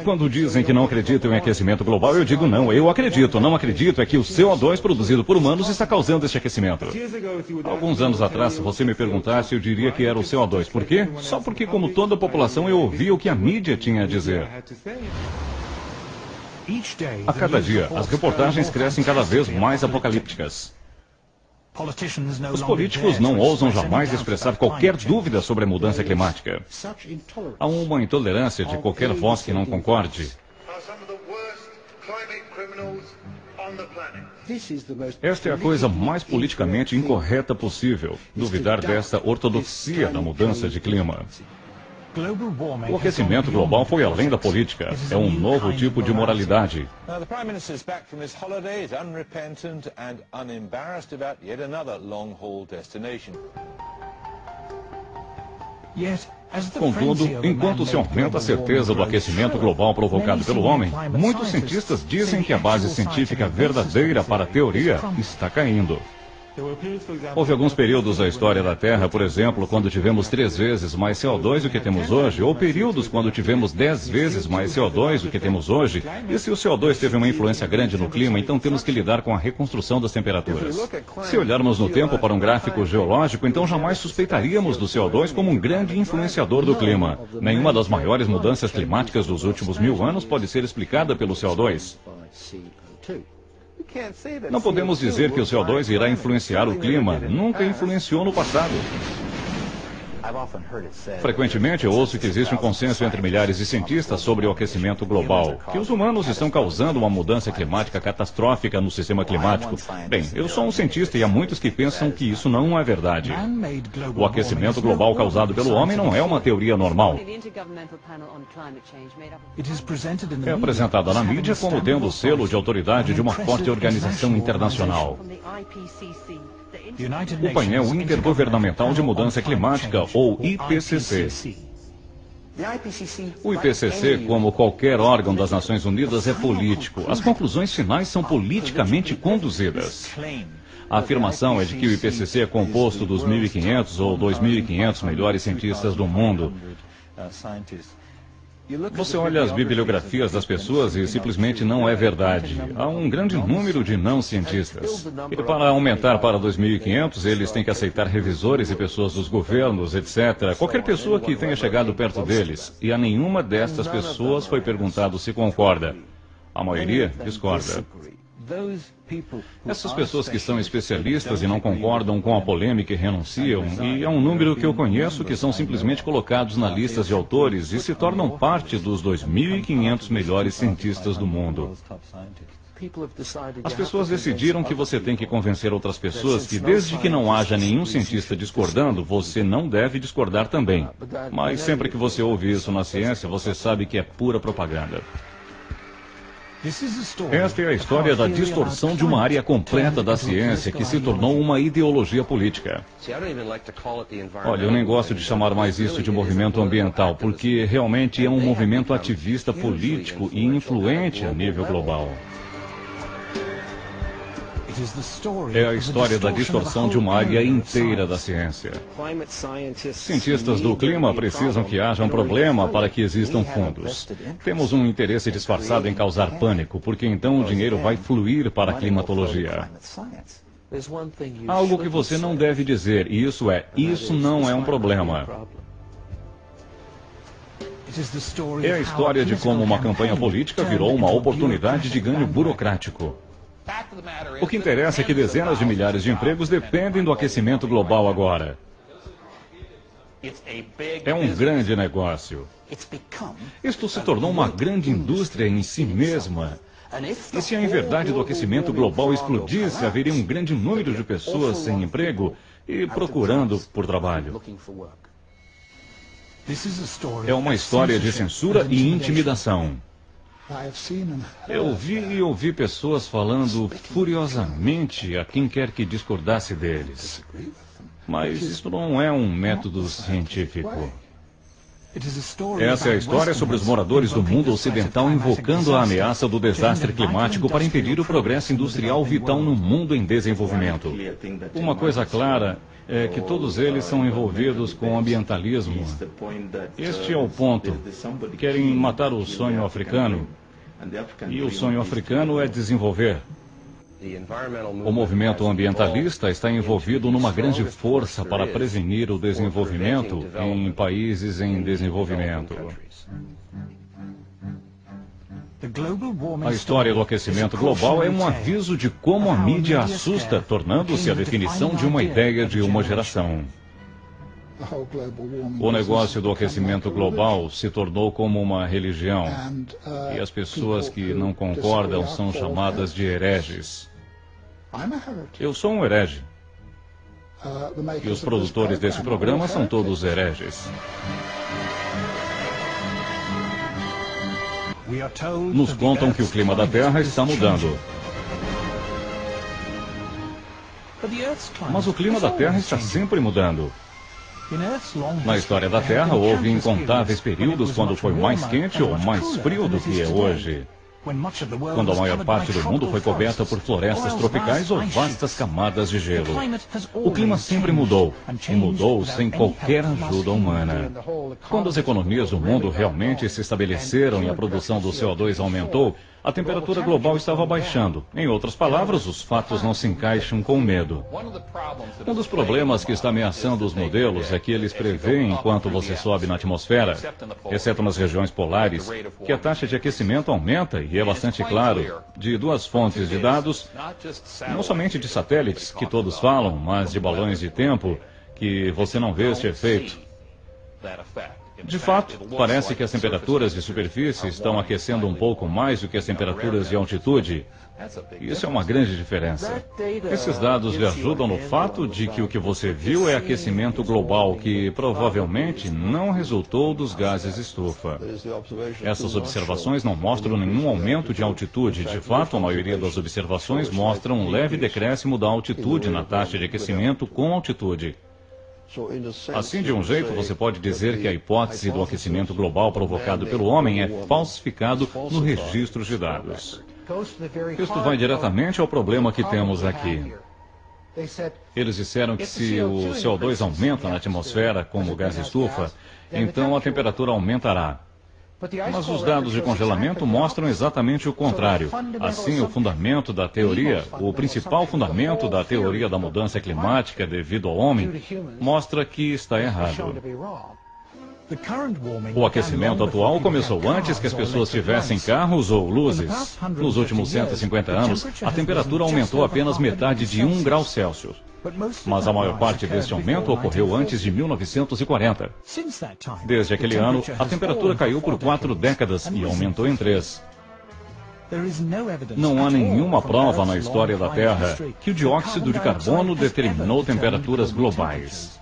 Quando dizem que não acreditam em aquecimento global, eu digo não, eu acredito. Não acredito é que o CO2 produzido por humanos está causando este aquecimento. Alguns anos atrás, se você me perguntasse, eu diria que era o CO2. Por quê? Só porque, como toda a população, eu ouvia o que a mídia tinha a dizer. A cada dia, as reportagens crescem cada vez mais apocalípticas. Os políticos não ousam jamais expressar qualquer dúvida sobre a mudança climática. Há uma intolerância de qualquer voz que não concorde. Esta é a coisa mais politicamente incorreta possível, duvidar dessa ortodoxia da mudança de clima. O aquecimento global foi além da política. É um novo tipo de moralidade. Contudo, enquanto se aumenta a certeza do aquecimento global provocado pelo homem, muitos cientistas dizem que a base científica verdadeira para a teoria está caindo. Houve alguns períodos da história da Terra, por exemplo, quando tivemos 3 vezes mais CO2 do que temos hoje, ou períodos quando tivemos 10 vezes mais CO2 do que temos hoje. E se o CO2 teve uma influência grande no clima, então temos que lidar com a reconstrução das temperaturas. Se olharmos no tempo para um gráfico geológico, então jamais suspeitaríamos do CO2 como um grande influenciador do clima. Nenhuma das maiores mudanças climáticas dos últimos 1000 anos pode ser explicada pelo CO2. Não podemos dizer que o CO2 irá influenciar o clima. Nunca influenciou no passado. Frequentemente eu ouço que existe um consenso entre milhares de cientistas sobre o aquecimento global, que os humanos estão causando uma mudança climática catastrófica no sistema climático. Bem, eu sou um cientista e há muitos que pensam que isso não é verdade. O aquecimento global causado pelo homem não é uma teoria normal. É apresentada na mídia como tendo o selo de autoridade de uma forte organização internacional. O painel intergovernamental de mudança climática, ou IPCC. O IPCC, como qualquer órgão das Nações Unidas, é político. As conclusões finais são politicamente conduzidas. A afirmação é de que o IPCC é composto dos 1.500 ou 2.500 melhores cientistas do mundo. Você olha as bibliografias das pessoas e simplesmente não é verdade. Há um grande número de não cientistas. E para aumentar para 2.500, eles têm que aceitar revisores e pessoas dos governos, etc. Qualquer pessoa que tenha chegado perto deles. E a nenhuma destas pessoas foi perguntado se concorda. A maioria discorda. Essas pessoas que são especialistas e não concordam com a polêmica e renunciam, e é um número que eu conheço que são simplesmente colocados na lista de autores e se tornam parte dos 2.500 melhores cientistas do mundo. As pessoas decidiram que você tem que convencer outras pessoas que, desde que não haja nenhum cientista discordando, você não deve discordar também. Mas sempre que você ouve isso na ciência, você sabe que é pura propaganda. Esta é a história da distorção de uma área completa da ciência que se tornou uma ideologia política. Olha, eu nem gosto de chamar mais isso de movimento ambiental, porque realmente é um movimento ativista político e influente a nível global. É a história da distorção de uma área inteira da ciência. Cientistas do clima precisam que haja um problema para que existam fundos. Temos um interesse disfarçado em causar pânico, porque então o dinheiro vai fluir para a climatologia. Algo que você não deve dizer, e isso não é um problema. É a história de como uma campanha política virou uma oportunidade de ganho burocrático. O que interessa é que dezenas de milhares de empregos dependem do aquecimento global agora. É um grande negócio. Isto se tornou uma grande indústria em si mesma. E se a inverdade do aquecimento global explodisse, haveria um grande número de pessoas sem emprego e procurando por trabalho. É uma história de censura e intimidação. Eu vi e ouvi pessoas falando furiosamente a quem quer que discordasse deles. Mas isso não é um método científico. Essa é a história sobre os moradores do mundo ocidental invocando a ameaça do desastre climático para impedir o progresso industrial vital no mundo em desenvolvimento. Uma coisa clara é que todos eles são envolvidos com ambientalismo. Este é o ponto. Querem matar o sonho africano. E o sonho africano é desenvolver. O movimento ambientalista está envolvido numa grande força para prevenir o desenvolvimento em países em desenvolvimento. A história do aquecimento global é um aviso de como a mídia assusta, tornando-se a definição de uma ideia de uma geração. O negócio do aquecimento global se tornou como uma religião, e as pessoas que não concordam são chamadas de hereges. Eu sou um herege. E os produtores desse programa são todos hereges. Nos contam que o clima da Terra está mudando. Mas o clima da Terra está sempre mudando. Na história da Terra, houve incontáveis períodos quando foi mais quente ou mais frio do que é hoje. Quando a maior parte do mundo foi coberta por florestas tropicais ou vastas camadas de gelo. O clima sempre mudou, e mudou sem qualquer ajuda humana. Quando as economias do mundo realmente se estabeleceram e a produção do CO2 aumentou, a temperatura global estava baixando. Em outras palavras, os fatos não se encaixam com medo. Um dos problemas que está ameaçando os modelos é que eles preveem, enquanto você sobe na atmosfera, exceto nas regiões polares, que a taxa de aquecimento aumenta, e é bastante claro, de duas fontes de dados, não somente de satélites, que todos falam, mas de balões de tempo, que você não vê este efeito. De fato, parece que as temperaturas de superfície estão aquecendo um pouco mais do que as temperaturas de altitude. Isso é uma grande diferença. Esses dados lhe ajudam no fato de que o que você viu é aquecimento global, que provavelmente não resultou dos gases estufa. Essas observações não mostram nenhum aumento de altitude. De fato, a maioria das observações mostra um leve decréscimo da altitude na taxa de aquecimento com altitude. Assim, de um jeito, você pode dizer que a hipótese do aquecimento global provocado pelo homem é falsificado no registro de dados. Isto vai diretamente ao problema que temos aqui. Eles disseram que se o CO2 aumenta na atmosfera como gás estufa, então a temperatura aumentará. Mas os dados de congelamento mostram exatamente o contrário. Assim, o fundamento da teoria, o principal fundamento da teoria da mudança climática devido ao homem, mostra que está errado. O aquecimento atual começou antes que as pessoas tivessem carros ou luzes. Nos últimos 150 anos, a temperatura aumentou apenas metade de 1 grau Celsius. Mas a maior parte deste aumento ocorreu antes de 1940. Desde aquele ano, a temperatura caiu por 4 décadas e aumentou em 3. Não há nenhuma prova na história da Terra que o dióxido de carbono determinou temperaturas globais.